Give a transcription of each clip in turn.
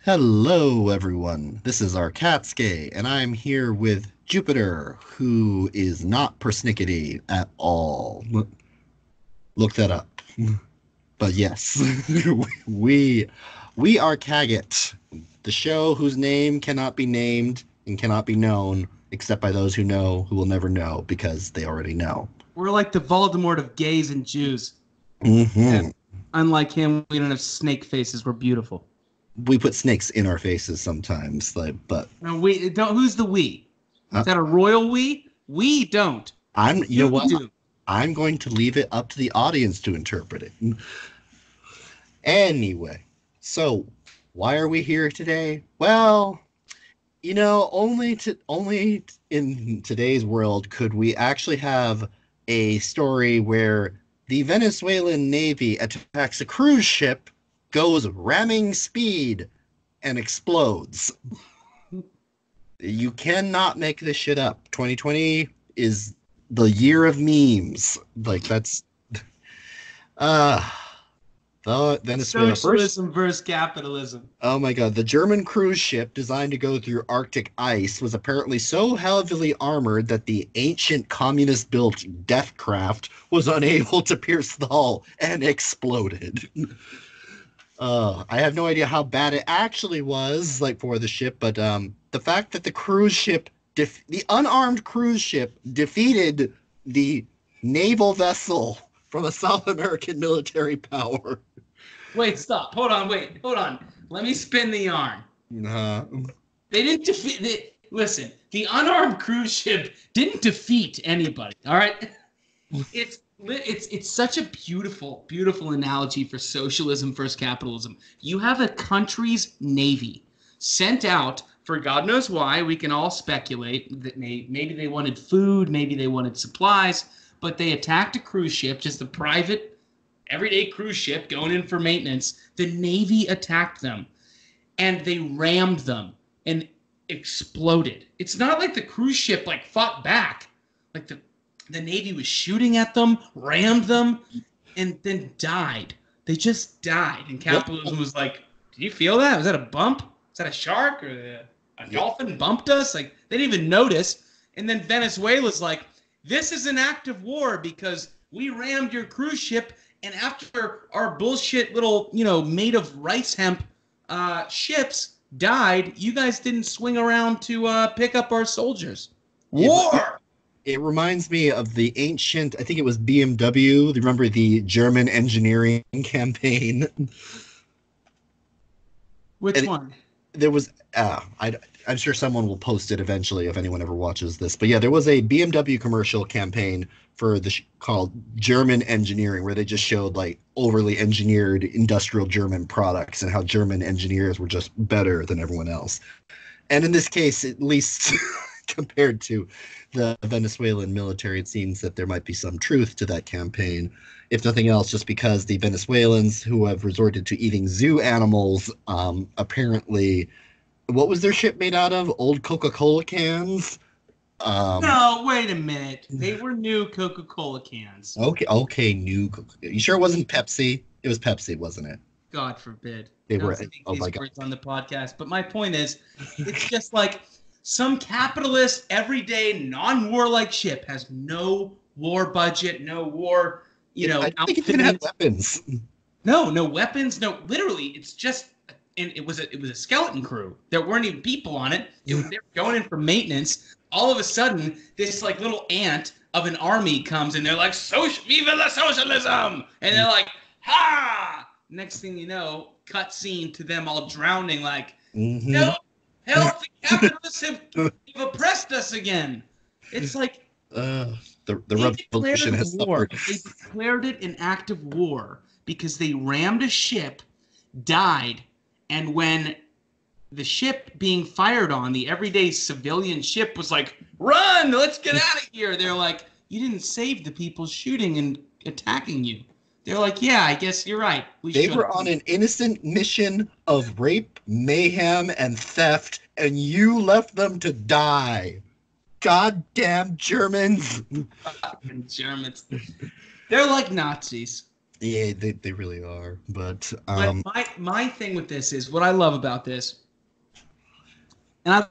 Hello, everyone. This is our Catskay, and I'm here with Jewpiter, who is not persnickety at all. Look that up. But yes, we we are Kaggot, the show whose name cannot be named and cannot be known except by those who know, who will never know because they already know. We're like the Voldemort of gays and Jews. Hmm. And unlike him, we don't have snake faces. We're beautiful. We put snakes in our faces sometimes, but No, we don't. Who's the we? uh, Is that a royal we? We don't. you know You what? do. I'm going to leave it up to the audience to interpret it. Anyway, so why are we here today? Well, only in today's world could we actually have a story where the Venezuelan Navy attacks a cruise ship, goes ramming speed, and explodes. You cannot make this shit up. 2020 is the year of memes. Like that's uh the Venezuela first. Socialism versus capitalism. Oh my god, the German cruise ship designed to go through Arctic ice was apparently so heavily armored that the ancient communist built death craft was unable to pierce the hull and exploded. I have no idea how bad it actually was, like for the ship, but the fact that the cruise ship, the unarmed cruise ship, defeated the naval vessel from a South American military power. Wait, stop. Hold on. Let me spin the yarn. Uh, They didn't defeat. Listen, the unarmed cruise ship didn't defeat anybody. All right, it's such a beautiful analogy for socialism versus capitalism. You have a country's navy sent out for God knows why. We can all speculate that maybe they wanted food, maybe they wanted supplies, but they attacked a cruise ship, just a private, everyday cruise ship going in for maintenance. The Navy attacked them, and they rammed them and exploded. It's not like the cruise ship like fought back. Like the Navy was shooting at them, rammed them, and then died. They just died. And capitalism was like, "Did you feel that? Was that a bump? Was that a shark or a dolphin bumped us?" Like they didn't even notice. And then Venezuela's like, "This is an act of war because we rammed your cruise ship, and after our bullshit little, made of rice hemp ships died, you guys didn't swing around to pick up our soldiers." War! it reminds me of the ancient, I think it was BMW. Remember the German engineering campaign? Which And one? there was, I'm sure someone will post it eventually if anyone ever watches this. But yeah, there was a BMW commercial campaign for called German engineering, where they just showed like overly engineered industrial German products and how German engineers were just better than everyone else. And in this case, at least compared to the Venezuelan military, it seems that there might be some truth to that campaign. If nothing else, just because the Venezuelans who have resorted to eating zoo animals, apparently, what was their ship made out of? Old Coca-Cola cans? No, wait a minute. They were new Coca-Cola cans. Okay, new. You sure it wasn't Pepsi? It was Pepsi, wasn't it? God forbid. They were. Oh These my God. words on the podcast. But my point is, it's just like some capitalist, everyday, non-warlike ship has no war budget, no war, I think it even had weapons. No weapons, no. Literally, it's just, and it was a skeleton crew. There weren't even people on it. They were going in for maintenance. All of a sudden, this like little ant of an army comes and they're like, "Viva la socialism!" And they're like, "Ha!" Next thing you know, cut scene to them all drowning, like, "Help! Help! The capitalists have oppressed us again." It's like the revolution has suffered. They declared it an act of war because they rammed a ship, died, and when the ship being fired on, the everyday civilian ship was like, "Run! Let's get out of here!" They're like, "You didn't save the people shooting and attacking you." They're like, "Yeah, I guess you're right. They were on an innocent mission of rape, mayhem, and theft, and you left them to die. Goddamn Germans. Germans. They're like Nazis. Yeah, they really are. But But my thing with this is what I love about this, and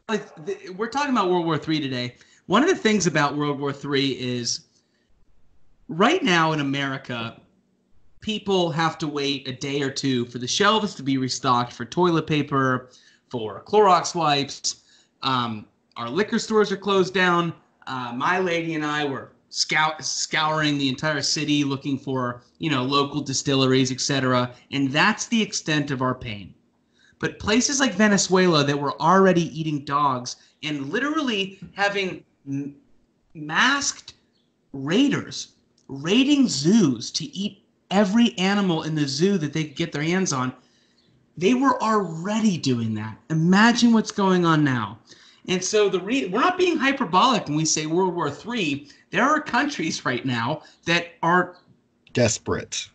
we're talking about World War III today. One of the things about World War III is right now in America, people have to wait a day or two for the shelves to be restocked for toilet paper, for Clorox wipes. Our liquor stores are closed down. My lady and I were scouring the entire city looking for, local distilleries, etc. And that's the extent of our pain. But places like Venezuela that were already eating dogs and literally having masked raiders raiding zoos to eat every animal in the zoo that they could get their hands on. They were already doing that. Imagine what's going on now. And so we're not being hyperbolic when we say World War III. There are countries right now that are desperate.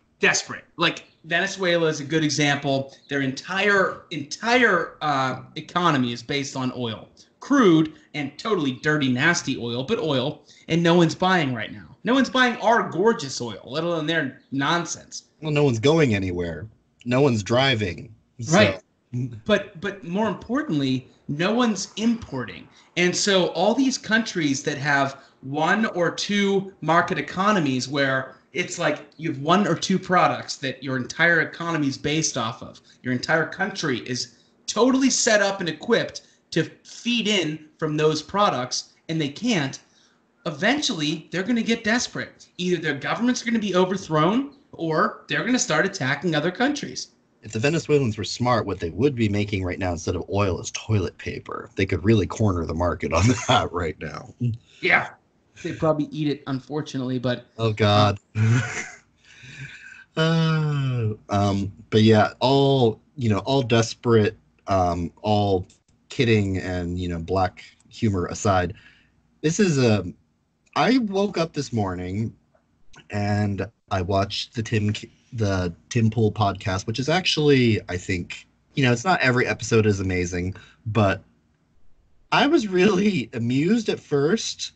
Like Venezuela is a good example. Their entire economy is based on oil, crude and totally dirty, nasty oil, but oil. And no one's buying right now. No one's buying our gorgeous oil, let alone their nonsense. Well, no one's going anywhere. No one's driving. So. Right. But more importantly, no one's importing. And so all these countries that have one or two market economies where it's like you have one or two products that your entire economy is based off of. Your entire country is totally set up and equipped to feed in from those products, and they can't. Eventually, they're going to get desperate. Either their governments are going to be overthrown or they're going to start attacking other countries. If the Venezuelans were smart, what they would be making right now instead of oil is toilet paper. They could really corner the market on that right now. Yeah. They probably eat it, unfortunately, but oh God. But yeah, all desperate, all kidding and black humor aside, this is I woke up this morning and I watched the Tim Pool podcast, which is actually, I think, it's not every episode is amazing, but I was really amused at first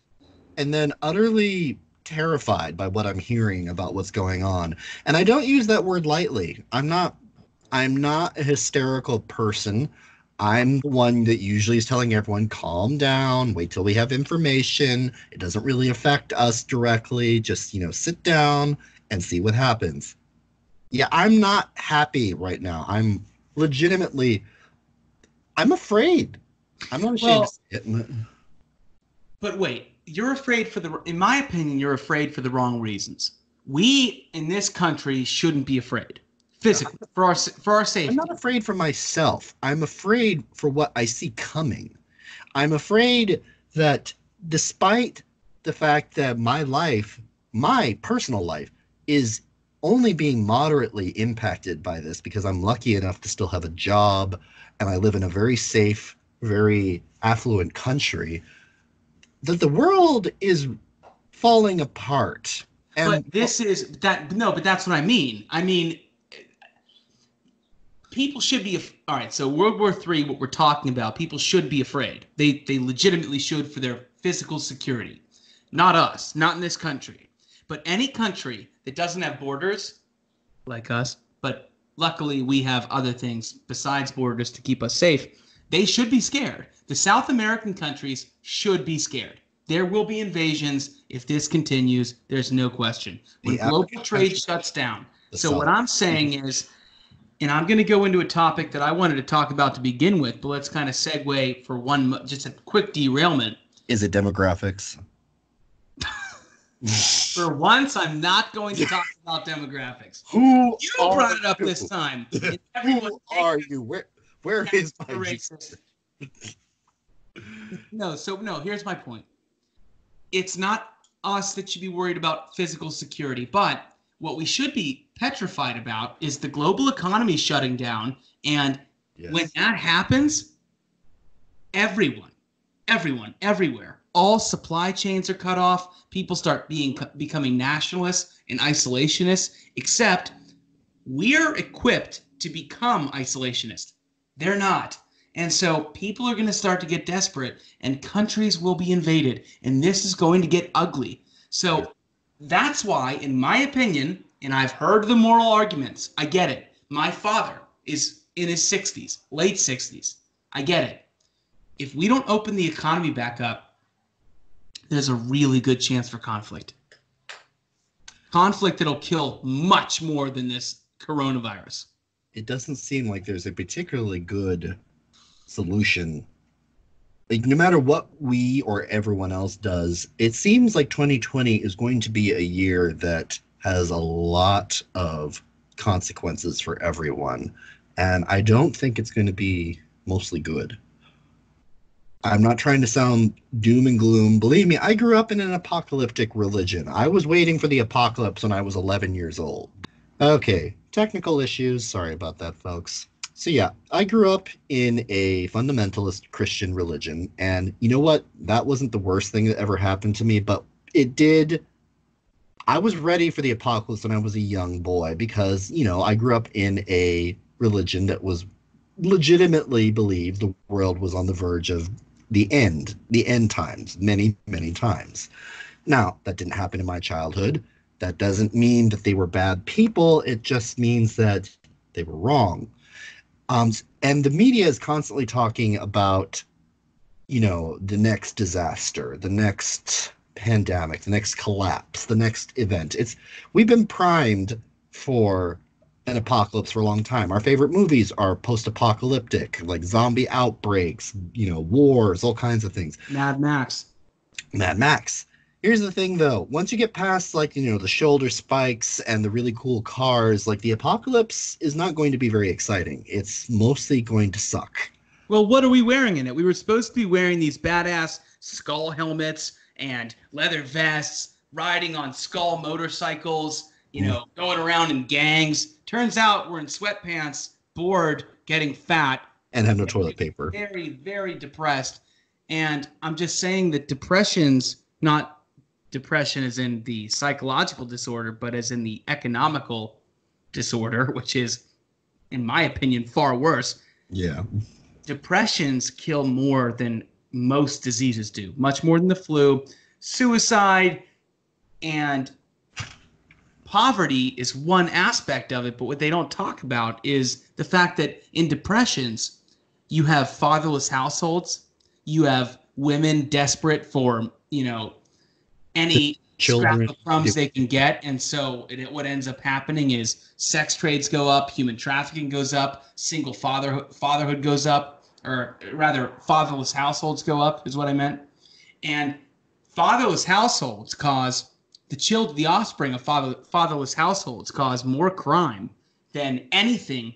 and then utterly terrified by what I'm hearing about what's going on. And I don't use that word lightly. I'm not a hysterical person. I'm the one that usually is telling everyone, calm down, wait till we have information. It doesn't really affect us directly. Just, sit down and see what happens. Yeah, I'm not happy right now. I'm afraid. I'm not ashamed to say it. But wait, in my opinion, you're afraid for the wrong reasons. We in this country shouldn't be afraid. Physically, for our safety. I'm not afraid for myself. I'm afraid for what I see coming. I'm afraid that despite the fact that my personal life, is only being moderately impacted by this because I'm lucky enough to still have a job and I live in a very safe, very affluent country, that the world is falling apart. And but that's what I mean. I mean, people should be all right. So World War III, what we're talking about, people should be afraid. They legitimately should for their physical security. Not us, not in this country. But any country that doesn't have borders, like us, but luckily we have other things besides borders to keep us safe, they should be scared. The South American countries should be scared. There will be invasions if this continues. There's no question. When global trade shuts down. So what I'm saying is, and I'm going to go into a topic that I wanted to talk about to begin with, but let's kind of segue for just a quick derailment. Is it demographics? For once, I'm not going to talk about demographics. You brought it up this time. Who are you? Where is my racist? No, here's my point. It's not us that should be worried about physical security, but what we should be petrified about is the global economy shutting down. And when that happens, everyone, everywhere, all supply chains are cut off. People start becoming nationalists and isolationists, except we're equipped to become isolationists. They're not. And so people are going to start to get desperate and countries will be invaded. And this is going to get ugly. So that's why, in my opinion, And I've heard the moral arguments. I get it. My father is in his 60s, late 60s. I get it. If we don't open the economy back up, there's a really good chance for conflict. Conflict that'll kill much more than this coronavirus. It doesn't seem like there's a particularly good solution. Like, no matter what we or everyone else does, it seems like 2020 is going to be a year that has a lot of consequences for everyone. And I don't think it's going to be mostly good. I'm not trying to sound doom and gloom. Believe me, I grew up in an apocalyptic religion. I was waiting for the apocalypse when I was 11 years old. Okay, technical issues. Sorry about that, folks. So yeah, I grew up in a fundamentalist Christian religion, and you know what? That wasn't the worst thing that ever happened to me, but it did. I was ready for the apocalypse when I was a young boy because, you know, I grew up in a religion that was legitimately believed the world was on the verge of the end times, many, many times. Now, that didn't happen in my childhood. That doesn't mean that they were bad people. It just means that they were wrong. And the media is constantly talking about, you know, the next disaster, the next pandemic, the next collapse, the next event. We've been primed for an apocalypse for a long time. Our favorite movies are post-apocalyptic, like zombie outbreaks, you know, wars, all kinds of things. Mad Max. Here's the thing, though. Once you get past, like, you know, the shoulder spikes and the really cool cars, like, the apocalypse is not going to be very exciting. It's mostly going to suck. Well, what are we wearing in it? We were supposed to be wearing these badass skull helmets and leather vests, riding on skull motorcycles, you know, going around in gangs. Turns out we're in sweatpants, bored, getting fat. And have no toilet paper. Very, very depressed. And I'm just saying that depression's not depression as in the psychological disorder, but as in the economical disorder, which is, in my opinion, far worse. Yeah. Depressions kill more than most diseases do, much more than the flu. Suicide and poverty is one aspect of it, but what they don't talk about is the fact that in depressions, you have fatherless households, you have women desperate for, you know, any children, scrap of crumbs they can get. And so what ends up happening is sex trades go up, human trafficking goes up, single fatherhood goes up, or rather fatherless households go up is what I meant. And fatherless households cause the offspring of fatherless households cause more crime than anything,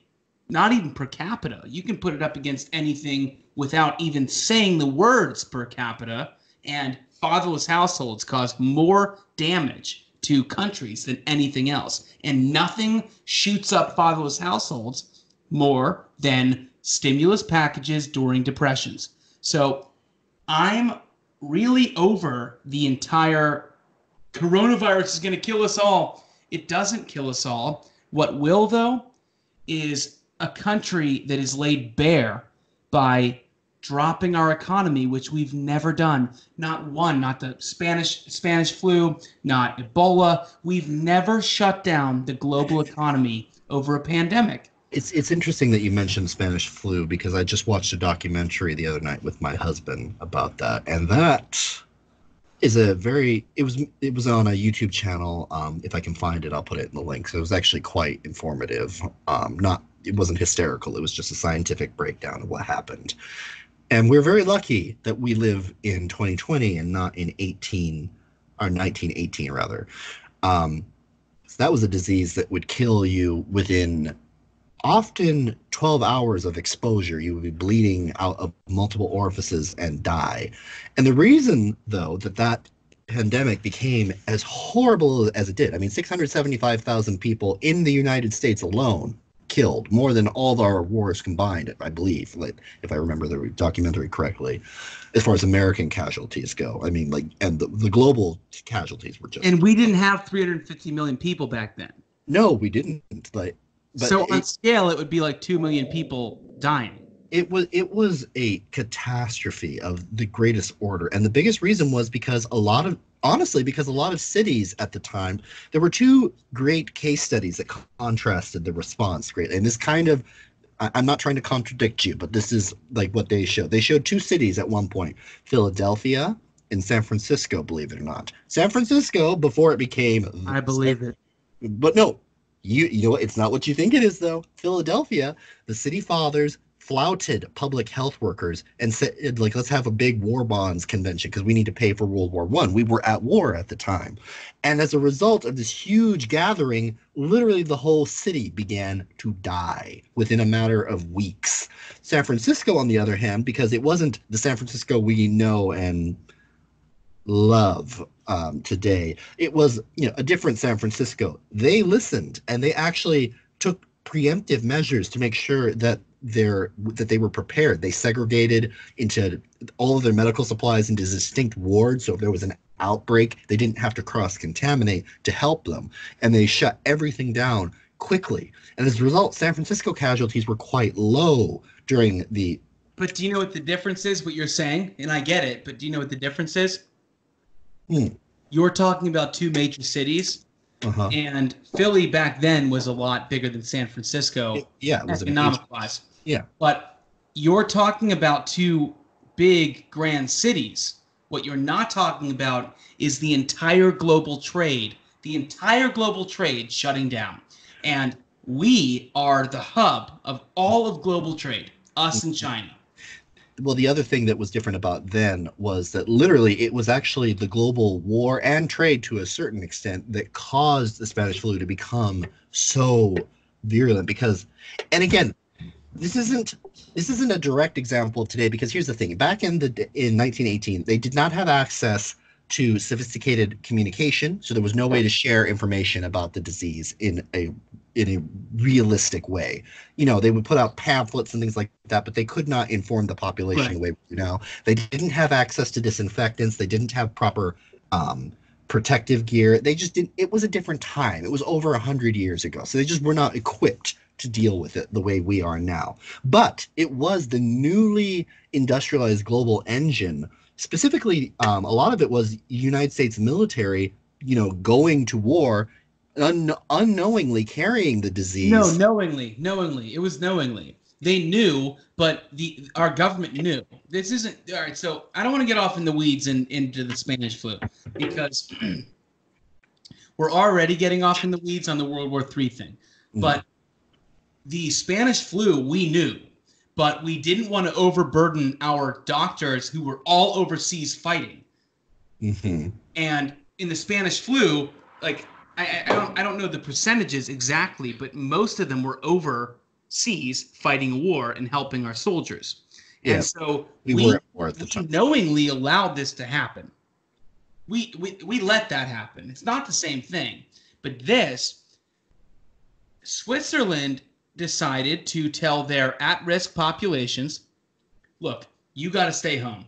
not even per capita. You can put it up against anything without even saying the words per capita, and fatherless households cause more damage to countries than anything else. And nothing shoots up fatherless households more than stimulus packages during depressions. So I'm really over the entire coronavirus is going to kill us all. It doesn't kill us all. What will, though, is a country that is laid bare by dropping our economy, which we've never done. Not the Spanish flu, not Ebola. We've never shut down the global economy over a pandemic. It's interesting that you mentioned Spanish flu because I just watched a documentary the other night with my husband about that, and that is it was on a YouTube channel. If I can find it, I'll put it in the link. So it was actually quite informative. It wasn't hysterical. It was just a scientific breakdown of what happened. And we're very lucky that we live in 2020 and not in 1918 rather. So that was a disease that would kill you within often 12 hours of exposure. You would be bleeding out of multiple orifices and die. And the reason, though, that pandemic became as horrible as it did, I mean, 675,000 people in the United States alone killed, more than all of our wars combined, I believe, like, if I remember the documentary correctly, as far as American casualties go. I mean, like, and the global casualties were just... And we didn't have 350 million people back then. No, we didn't. Like, but so on scale, it would be like 2 million people dying. It was a catastrophe of the greatest order. And the biggest reason was because a lot honestly, because a lot of cities at the time, there were two great case studies that contrasted the response greatly. And this kind of, I'm not trying to contradict you, but this is like what they showed. They showed two cities at one point, Philadelphia and San Francisco, believe it or not. San Francisco, before it became, I believe it. but no, you know what? It's not what you think it is, though. Philadelphia, the city fathers flouted public health workers and said, like, let's have a big war bonds convention because we need to pay for World War One. We were at war at the time. And as a result of this huge gathering, literally the whole city began to die within a matter of weeks. San Francisco, on the other hand, because it wasn't the San Francisco we know and love today. It was, a different San Francisco. They listened and they actually took preemptive measures to make sure that they were prepared. They segregated into all of their medical supplies into distinct wards. So if there was an outbreak, they didn't have to cross-contaminate to help them. And they shut everything down quickly. And as a result, San Francisco casualties were quite low during the. But do you know what the difference is, what you're saying? And I get it, but do you know what the difference is? You're talking about two major cities, and Philly back then was a lot bigger than San Francisco, it was economic-wise. Yeah. But you're talking about two big grand cities. What you're not talking about is the entire global trade. The entire global trade shutting down. And we are the hub of all of global trade, us and China. Well, the other thing that was different about then was that literally it was actually the global war and trade to a certain extent that caused the Spanish flu to become so virulent because, and again, this isn't a direct example of today because here's the thing. Back in 1918, they did not have access to sophisticated communication, so there was no way to share information about the disease in a realistic way. They would put out pamphlets and things like that, but they could not inform the population the way we do now. They didn't have access to disinfectants. They didn't have proper protective gear. They just didn't. It was a different time. It was over 100 years ago, so they just were not equipped to deal with it the way we are now. But it was the newly industrialized global engine. Specifically, a lot of it was United States military, going to war, unknowingly carrying the disease. No, knowingly. It was knowingly. They knew, but our government knew. This isn't all right. So I don't want to get off in the weeds into the Spanish flu because we're already getting off in the weeds on the World War III thing. But the Spanish flu, we knew, but we didn't want to overburden our doctors who were all overseas fighting. And in the Spanish flu, like I don't know the percentages exactly, but most of them were overseas fighting a war and helping our soldiers. Yeah, and so we were at war at the time. Knowingly allowed this to happen. We let that happen. It's not the same thing, but Switzerland decided to tell their at-risk populations, look, you got to stay home,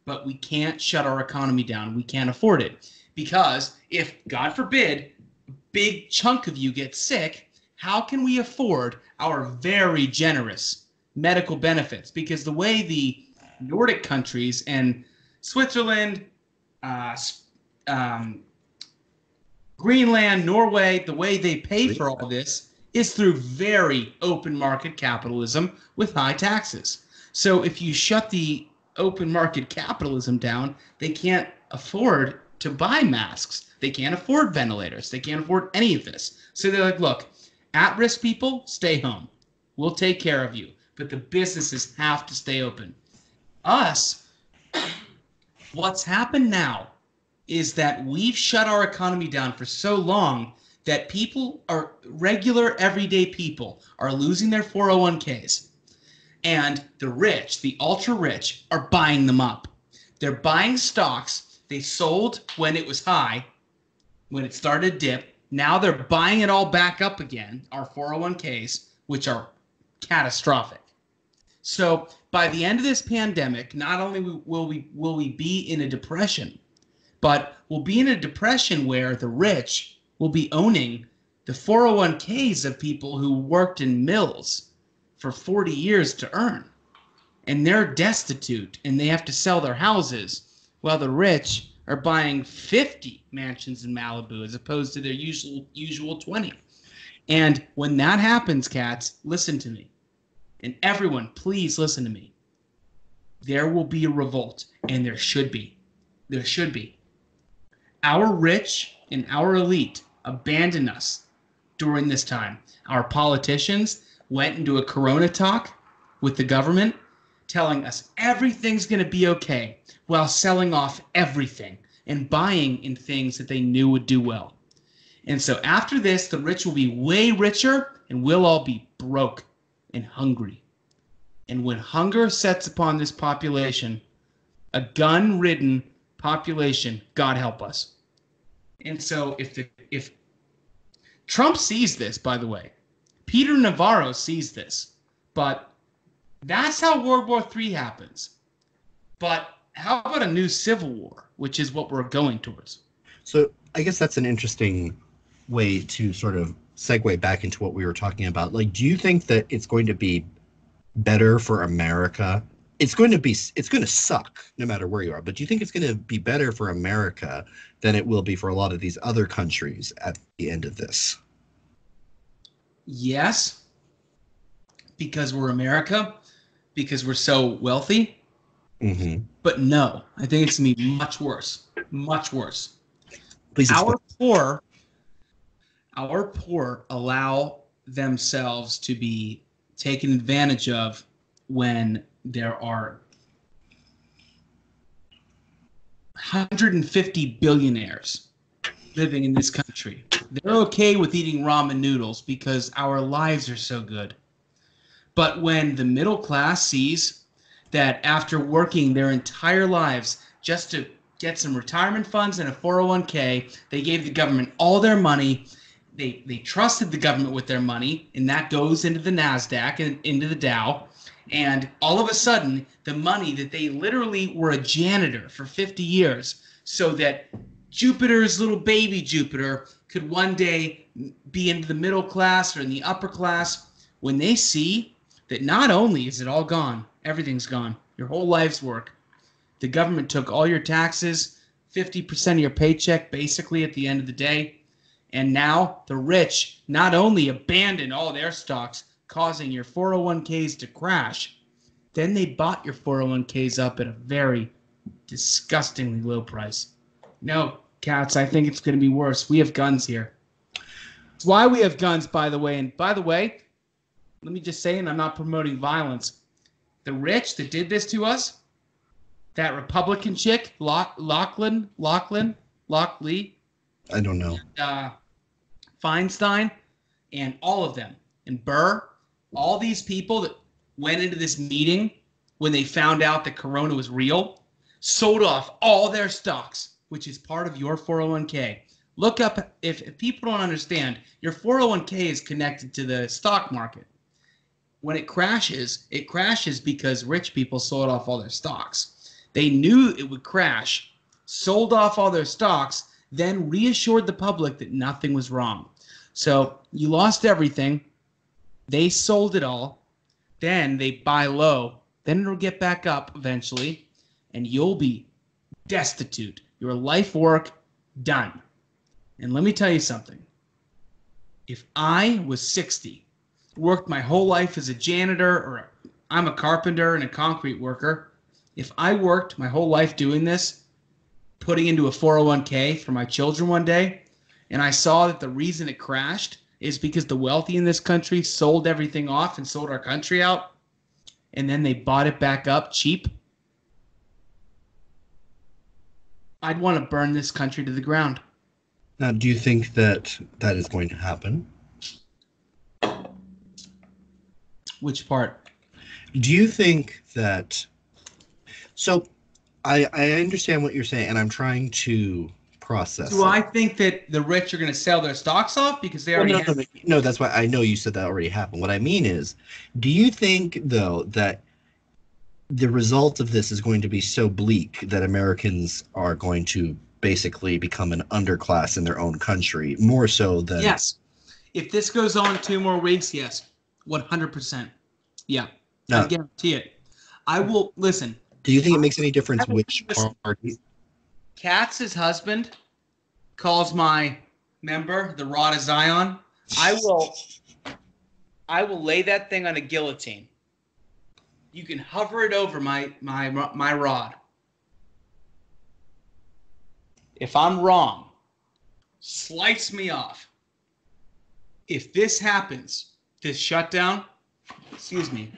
but we can't shut our economy down. We can't afford it because if, God forbid, a big chunk of you gets sick, how can we afford our very generous medical benefits? Because the way the Nordic countries and Switzerland, Greenland, Norway, the way they pay for all this is through very open market capitalism with high taxes. So if you shut the open market capitalism down, they can't afford to buy masks. They can't afford ventilators. They can't afford any of this. So they're like, look, at-risk people, stay home. We'll take care of you. But the businesses have to stay open. Us, what's happened now is that we've shut our economy down for so long that people are regular, everyday people are losing their 401ks. And the rich, the ultra rich, are buying them up. They're buying stocks they sold when it was high, when it started to dip. Now they're buying it all back up again, our 401ks, which are catastrophic. So by the end of this pandemic, not only will we be in a depression, but we'll be in a depression where the rich will be owning the 401ks of people who worked in mills for 40 years to earn. And they're destitute and they have to sell their houses while the rich are buying 50 mansions in Malibu as opposed to their usual 20. And when that happens, cats, listen to me. And everyone, please listen to me. There will be a revolt, and there should be. There should be. Our rich and our elite abandoned us during this time. Our politicians went into a corona talk with the government, telling us everything's going to be okay while selling off everything and buying in things that they knew would do well. And so after this, the rich will be way richer and we'll all be broke and hungry. And when hunger sets upon this population, a gun-ridden population, God help us. And so if Trump sees this, by the way, Peter Navarro sees this, but that's how World War III happens. But how about a new civil war, which is what we're going towards? So I guess that's an interesting way to sort of segue back into what we were talking about. Like, do you think that it's going to be better for America? It's going to suck no matter where you are, but do you think it's going to be better for America than it will be for a lot of these other countries at the end of this? Yes, because we're America, because we're so wealthy. Mm-hmm. But no, I think it's going to be much worse. Much worse. Please explain. Our poor allow themselves to be taken advantage of when there are 150 billionaires living in this country. They're okay with eating ramen noodles because our lives are so good. But when the middle class sees that after working their entire lives just to get some retirement funds and a 401k, they gave the government all their money. They trusted the government with their money, and that goes into the NASDAQ and into the Dow. And all of a sudden, the money that they literally were a janitor for 50 years so that Jupiter's little baby Jupiter could one day be into the middle class or in the upper class, when they see that not only is it all gone, everything's gone, your whole life's work, the government took all your taxes, 50% of your paycheck basically at the end of the day, and now the rich not only abandoned all their stocks, causing your 401ks to crash, then they bought your 401ks up at a very disgustingly low price. No, cats, I think it's going to be worse. We have guns here. It's why we have guns, by the way. And by the way, let me just say, and I'm not promoting violence, the rich that did this to us, that Republican chick, Lockley, I don't know. Feinstein, and all of them, and Burr, all these people that went into this meeting when they found out that Corona was real, sold off all their stocks, which is part of your 401k. Look up, if people don't understand, your 401k is connected to the stock market. When it crashes because rich people sold off all their stocks. They knew it would crash, sold off all their stocks, then reassured the public that nothing was wrong. So you lost everything. They sold it all. Then they buy low. Then it'll get back up eventually, and you'll be destitute. Your life work done. And let me tell you something. If I was 60, worked my whole life as a janitor, or I'm a carpenter and a concrete worker, if I worked my whole life doing this, putting into a 401k for my children one day, and I saw that the reason it crashed is because the wealthy in this country sold everything off and sold our country out, and then they bought it back up cheap, I'd want to burn this country to the ground. Now, do you think that that is going to happen? Which part? Do you think that... So, I understand what you're saying, and I'm trying to process Do I think that the rich are going to sell their stocks off because they already have... No, that's why I know you said that already happened. What I mean is, do you think, though, that the result of this is going to be so bleak that Americans are going to basically become an underclass in their own country, more so than... Yes. If this goes on 2 more weeks, yes. 100%. Yeah. No. I guarantee it. I will... Listen. Do you think it makes any difference which party... Katz's husband calls my member the Rod of Zion, I will lay that thing on a guillotine. You can hover it over my rod. If I'm wrong, slice me off. If this happens, this shutdown,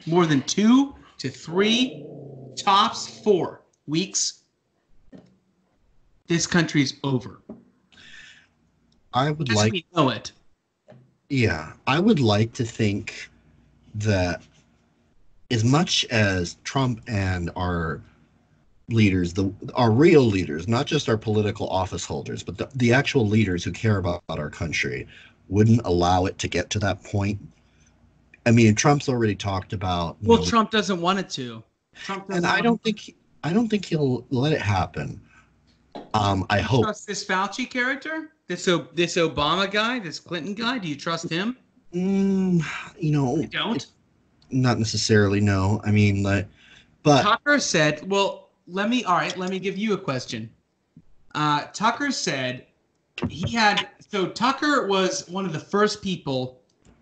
more than 2 to 3, tops 4 weeks, this country's over. I would As we know it. Yeah, I would like to think that as much as Trump and our leaders, our real leaders, not just our political office holders, but the actual leaders who care about our country, wouldn't allow it to get to that point. I mean, Trump's already talked about. Trump doesn't want it to. And I don't think he'll let it happen. I hope. Trust this Fauci character, this Obama guy, this Clinton guy. Do you trust him? You don't. Not necessarily. No, I mean, but Tucker said, "Well, let me give you a question." Tucker said Tucker was one of the first people,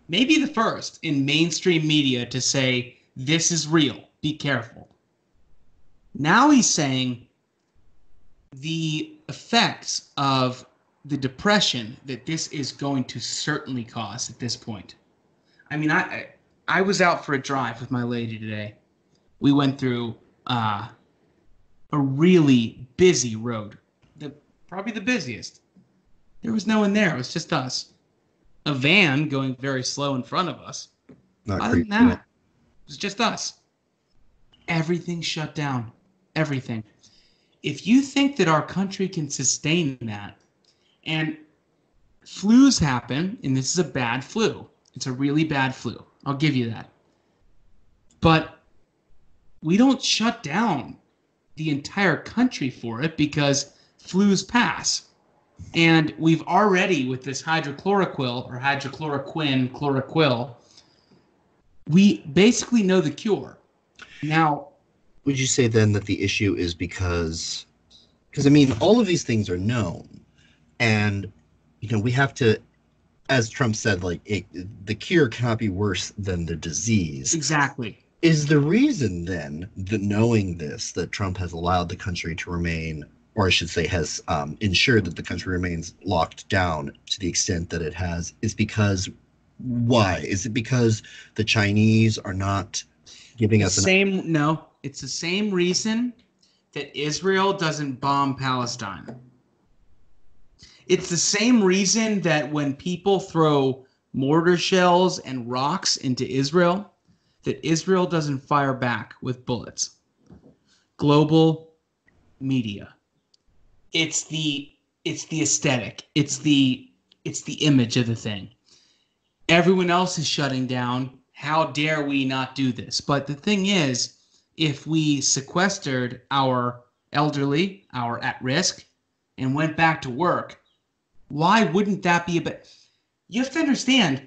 maybe the first in mainstream media to say this is real. Be careful. Now he's saying the effects of the depression that this is going to certainly cause at this point. I mean, I was out for a drive with my lady today. We went through a really busy road, probably the busiest. There was no one there. It was just us. A van going very slow in front of us. Other than that, it was just us. Everything shut down. Everything. If you think that our country can sustain that, and flus happen, and this is a bad flu. It's a really bad flu. I'll give you that. But we don't shut down the entire country for it because flus pass. And we've already, with this hydrochloroquine, chloroquil, we basically know the cure. Now, would you say then that the issue is because I mean, all of these things are known, and we have to, as Trump said, the cure cannot be worse than the disease. Exactly. Is the reason then that knowing this, that Trump has allowed the country to remain, or I should say has ensured that the country remains locked down to the extent that it has, is because why? Is it because the Chinese are not giving us No, it's the same reason that Israel doesn't bomb Palestine. It's the same reason that when people throw mortar shells and rocks into Israel, that Israel doesn't fire back with bullets. Global media. It's the aesthetic. It's the image of the thing. Everyone else is shutting down. How dare we not do this? But the thing is, if we sequestered our elderly, our at-risk, and went back to work, why wouldn't that be a bit? You have to understand,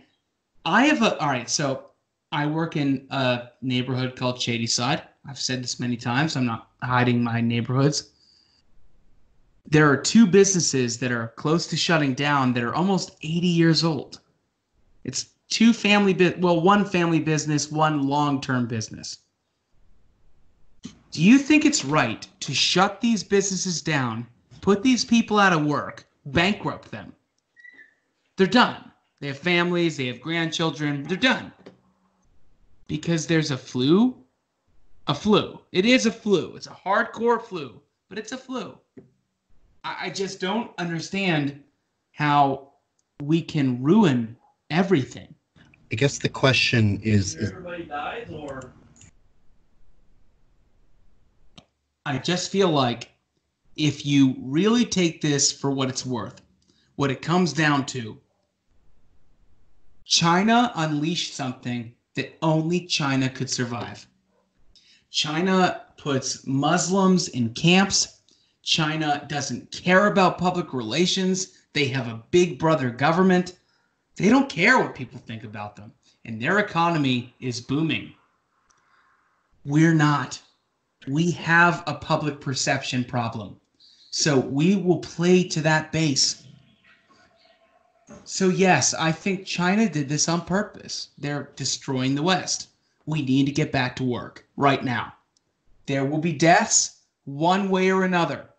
so I work in a neighborhood called Shadyside. I've said this many times. I'm not hiding my neighborhoods. There are 2 businesses that are close to shutting down that are almost 80 years old. It's 2 one family business, one long-term business. Do you think it's right to shut these businesses down, put these people out of work, bankrupt them? They're done. They have families, they have grandchildren, they're done. Because there's a flu? A flu. It is a flu. It's a hardcore flu, but it's a flu. I just don't understand how we can ruin everything. I guess the question is everybody dies, or I just feel like if you really take this for what it's worth, what it comes down to, China unleashed something that only China could survive. China puts Muslims in camps. China doesn't care about public relations. They have a big brother government. They don't care what people think about them. And their economy is booming. We're not. We have a public perception problem. So we will play to that base. So yes, I think China did this on purpose. They're destroying the West. We need to get back to work right now. There will be deaths one way or another,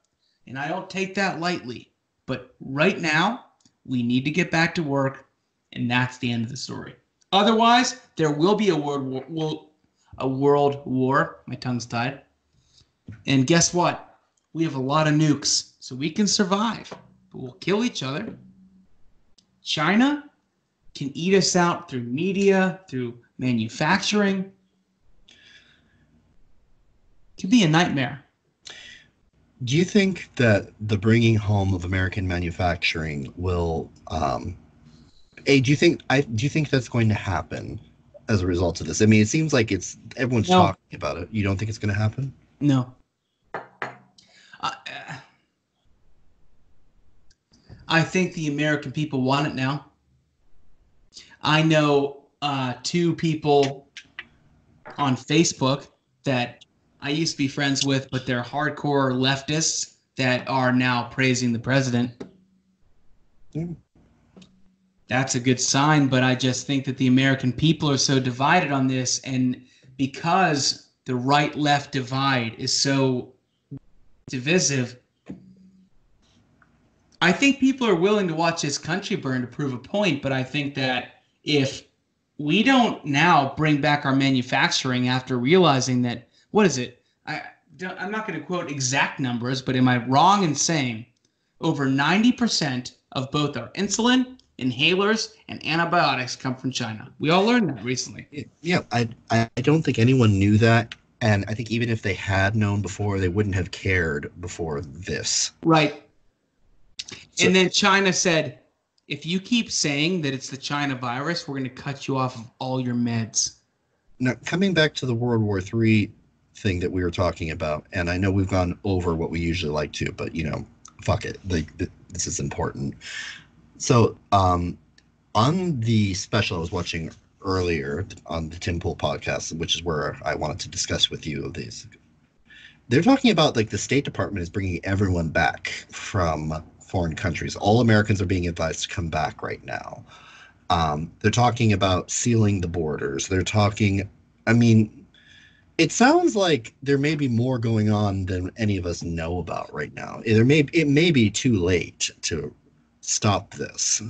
and I don't take that lightly. But right now, we need to get back to work, and that's the end of the story. Otherwise, there will be a world war. My tongue's tied. And guess what? We have a lot of nukes, so we can survive, but we'll kill each other. China can eat us out through media, through manufacturing. It could be a nightmare. Do you think that the bringing home of American manufacturing will? Do you think that's going to happen as a result of this? I mean, it seems like everyone's No. talking about it. You don't think it's going to happen? No. I think the American people want it now. I know two people on Facebook that I used to be friends with, but they're hardcore leftists that are now praising the president. Mm. That's a good sign, but I just think that the American people are so divided on this, and because the right-left divide is so divisive, I think people are willing to watch this country burn to prove a point, but I think that if we don't now bring back our manufacturing after realizing that, what is it? I'm not going to quote exact numbers, but am I wrong in saying over 90% of both our insulin, inhalers, and antibiotics come from China? We all learned that recently. Yeah, I don't think anyone knew that, and I think even if they had known before, they wouldn't have cared before this. Right. So, And then China said, if you keep saying that it's the China virus, we're going to cut you off of all your meds. now, coming back to the World War III thing that we were talking about, and I know we've gone over what we usually like to, but, fuck it. This is important. So, on the special I was watching earlier on the Tim Pool podcast, which is where I wanted to discuss with you these, they're talking about like the State Department is bringing everyone back from foreign countries. All Americans are being advised to come back right now. They're talking about sealing the borders. They're talking, I mean, it sounds like there may be more going on than any of us know about right now. It may be too late to stop this.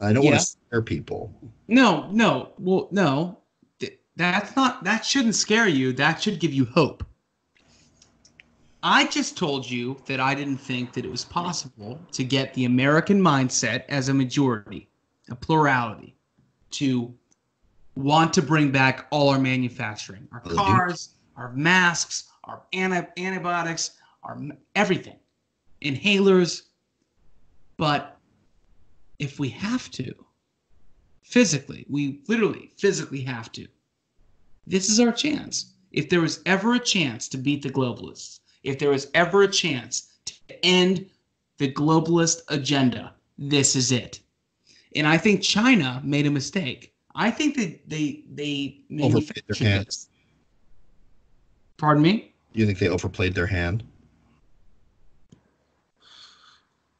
I don't want to scare people. No. Well, no. That shouldn't scare you. That should give you hope. I just told you that I didn't think that it was possible to get the American mindset as a majority, a plurality, to want to bring back all our manufacturing, our cars, our masks, our antibiotics, our everything, inhalers. But if we have to, physically, we literally physically have to, this is our chance. If there was ever a chance to beat the globalists, if there was ever a chance to end the globalist agenda, this is it. And I think China made a mistake. I think that they overplayed their hand. This. Pardon me? You think they overplayed their hand?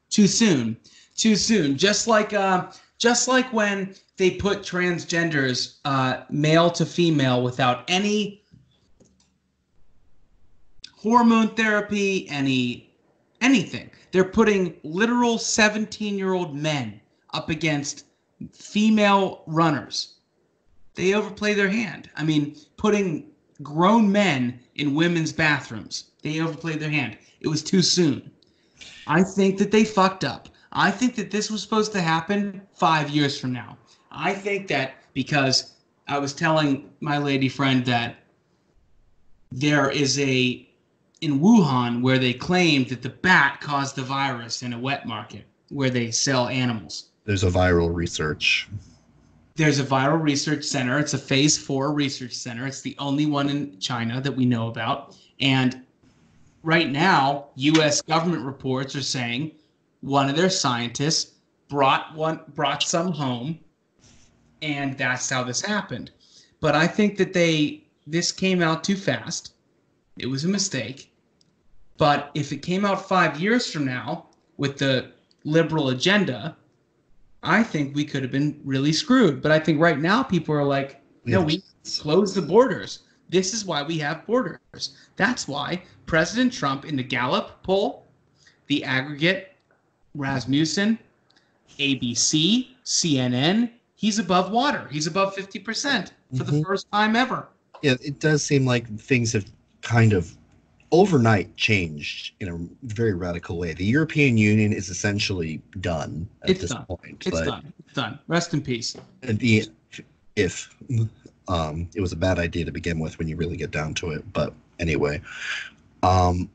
Too soon. Just like when they put transgenders male to female without any hormone therapy, anything. They're putting literal 17-year-old men up against female runners. They overplay their hand. I mean, putting grown men in women's bathrooms. They overplayed their hand. It was too soon. I think that they fucked up. I think that this was supposed to happen 5 years from now. I think that because I was telling my lady friend that there is in Wuhan where they claimed that the bat caused the virus in a wet market where they sell animals. There's a viral research. There's a viral research center. It's a phase 4 research center. It's the only one in China that we know about. And right now, U.S. government reports are saying one of their scientists brought some home, and that's how this happened. But I think that this came out too fast. It was a mistake. But if it came out 5 years from now with the liberal agenda, I think we could have been really screwed. But I think right now people are like, no, we close the borders. This is why we have borders. That's why President Trump in the Gallup poll, the aggregate, Rasmussen, ABC, CNN, he's above water. He's above 50% for the first time ever. Yeah, it does seem like things have kind of overnight changed in a very radical way. The European Union is essentially done at this point. It's done. It's done. Rest in peace. And if it was a bad idea to begin with when you really get down to it. But anyway, the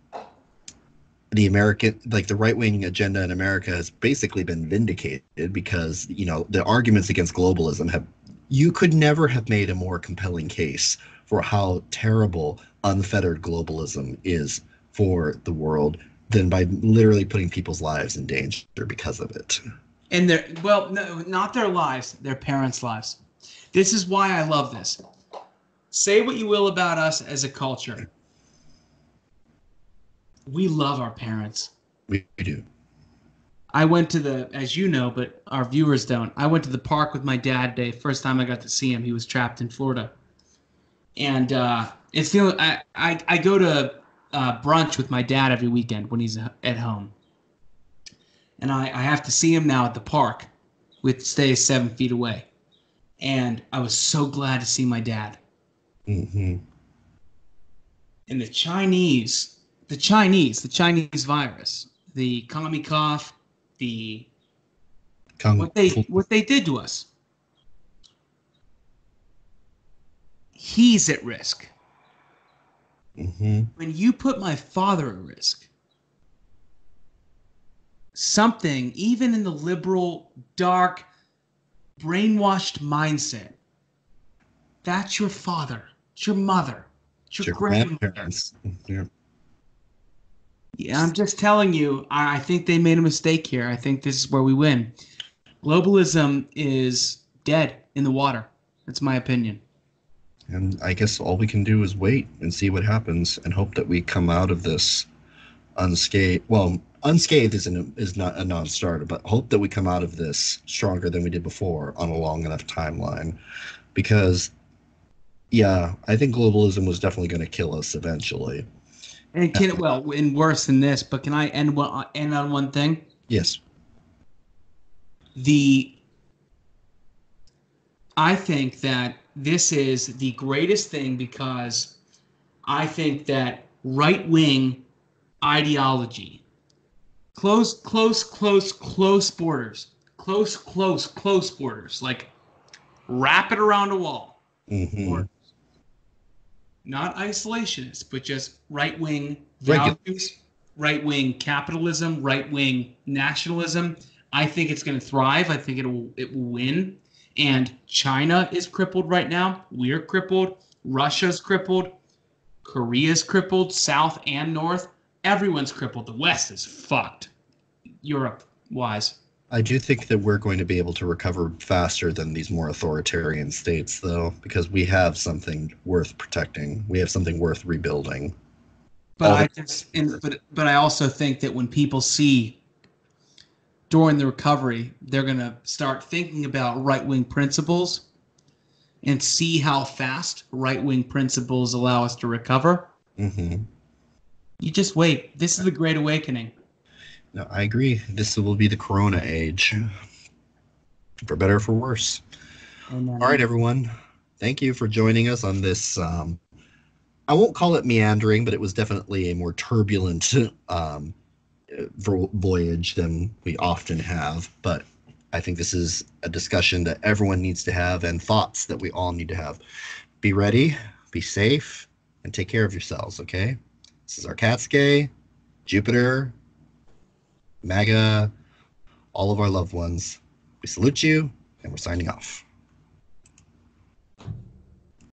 right-wing agenda in America has basically been vindicated because, the arguments against globalism you could never have made a more compelling case for how terrible unfettered globalism is for the world than by literally putting people's lives in danger because of it. And no, not their lives, their parents' lives. This is why I love this. Say what you will about us as a culture. We love our parents. We do. I went to as you know, but our viewers don't. I went to the park with my dad today. First time I got to see him. He was trapped in Florida. And it's I go to brunch with my dad every weekend when he's at home. And I have to see him now at the park, stays 7 feet away. And I was so glad to see my dad. Mm-hmm. And the Chinese virus, the commie cough, what they did to us. He's at risk. Mm-hmm. When you put my father at risk, something, even in the liberal, dark, brainwashed mindset, that's your father, it's your mother, it's your grandparents. Yeah, I'm just telling you, I think they made a mistake here. I think this is where we win. Globalism is dead in the water. That's my opinion. And I guess all we can do is wait and see what happens and hope that we come out of this unscathed. Well, unscathed is not a non-starter, but hope that we come out of this stronger than we did before on a long enough timeline. Because, yeah, I think globalism was definitely going to kill us eventually. And worse than this, but can I end on one thing? Yes. I think that this is the greatest thing because I think that right-wing ideology, close borders, like wrap it around a wall. Mm-hmm. Borders. Not isolationist, but just right-wing values, right-wing capitalism, right-wing nationalism. I think it's going to thrive. I think it will win. And China is crippled right now. We're crippled. Russia's crippled. Korea's crippled. South and North. Everyone's crippled. The West is fucked. Europe-wise. I do think that we're going to be able to recover faster than these more authoritarian states, though, because we have something worth protecting. We have something worth rebuilding. But I also think that when people see during the recovery, they're going to start thinking about right-wing principles and see how fast right-wing principles allow us to recover. Mm-hmm. You just wait. This is the Great Awakening. No, I agree. This will be the Corona age, for better or for worse. Amen. All right, everyone. Thank you for joining us on this. I won't call it meandering, but it was definitely a more turbulent voyage than we often have. But I think this is a discussion that everyone needs to have and thoughts that we all need to have. Be ready, be safe, and take care of yourselves, okay? This is our Catskay, Jewpiter, MAGA, all of our loved ones. We salute you, and we're signing off.